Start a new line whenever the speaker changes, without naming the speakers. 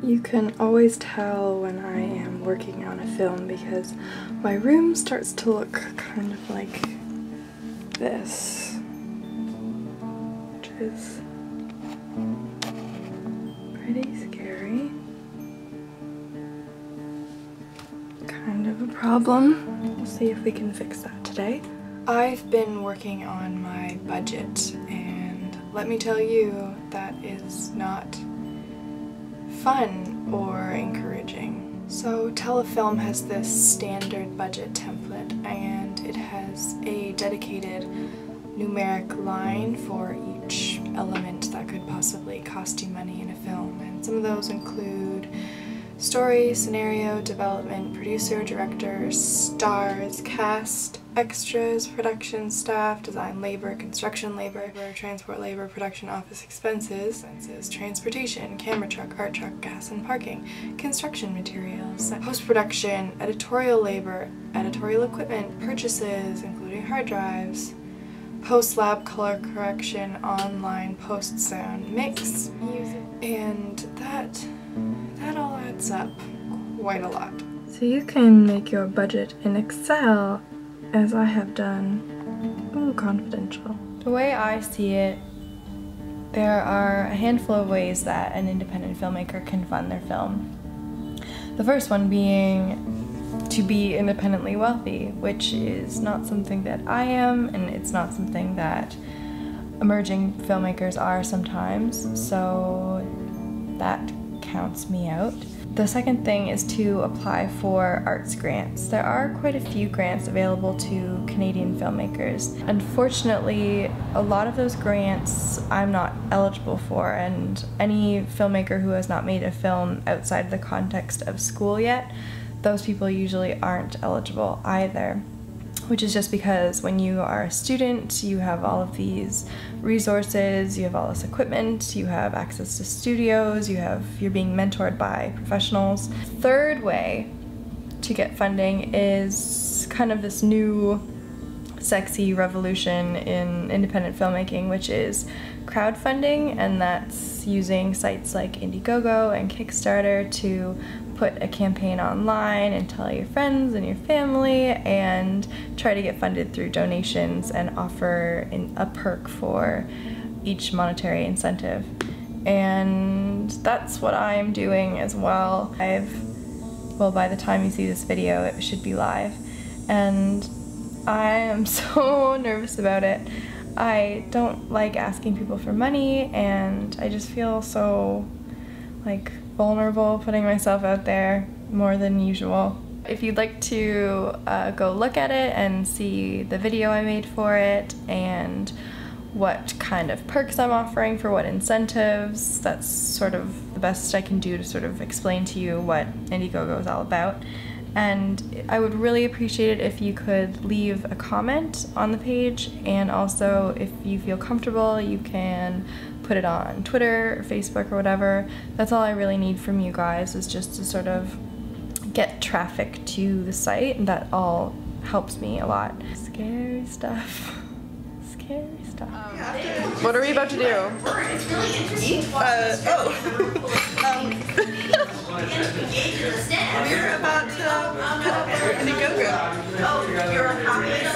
You can always tell when I am working on a film because my room starts to look kind of like this, which is pretty scary. Kind of a problem. We'll see if we can fix that today. I've been working on my budget, and let me tell you, that is not fun or encouraging. So Telefilm has this standard budget template, and it has a dedicated numeric line for each element that could possibly cost you money in a film, and some of those include story, scenario, development, producer, director, stars, cast, extras, production staff, design labor, construction labor, transport labor, production office expenses, transportation, camera truck, art truck, gas and parking, construction materials, post-production, editorial labor, editorial equipment, purchases, including hard drives, post-lab color correction, online post-sound mix, music, and that all adds up quite a lot. So you can make your budget in Excel, as I have done. Ooh, confidential. The way I see it, there are a handful of ways that an independent filmmaker can fund their film. The first one being to be independently wealthy, which is not something that I am, and it's not something that emerging filmmakers are sometimes, so that counts me out. The second thing is to apply for arts grants. There are quite a few grants available to Canadian filmmakers. Unfortunately, a lot of those grants I'm not eligible for, and any filmmaker who has not made a film outside of the context of school yet, those people usually aren't eligible either. Which is just because when you are a student, you have all of these resources, you have all this equipment, you have access to studios, you're being mentored by professionals. Third way to get funding is kind of this new sexy revolution in independent filmmaking, which is crowdfunding, and that's using sites like Indiegogo and Kickstarter to put a campaign online and tell your friends and your family and try to get funded through donations and offer a perk for each monetary incentive. And that's what I'm doing as well. Well, by the time you see this video, it should be live. And I am so nervous about it. I don't like asking people for money, and I just feel so like vulnerable putting myself out there more than usual. If you'd like to go look at it and see the video I made for it and what kind of perks I'm offering for what incentives, that's sort of the best I can do to sort of explain to you what Indiegogo is all about. And I would really appreciate it if you could leave a comment on the page, and also if you feel comfortable you can put it on Twitter or Facebook or whatever. That's all I really need from you guys, is just to sort of get traffic to the site, and that all helps me a lot. Scary stuff. Scary stuff. What are we about to do?
We're about to put up our Indiegogo. Oh, you're happy?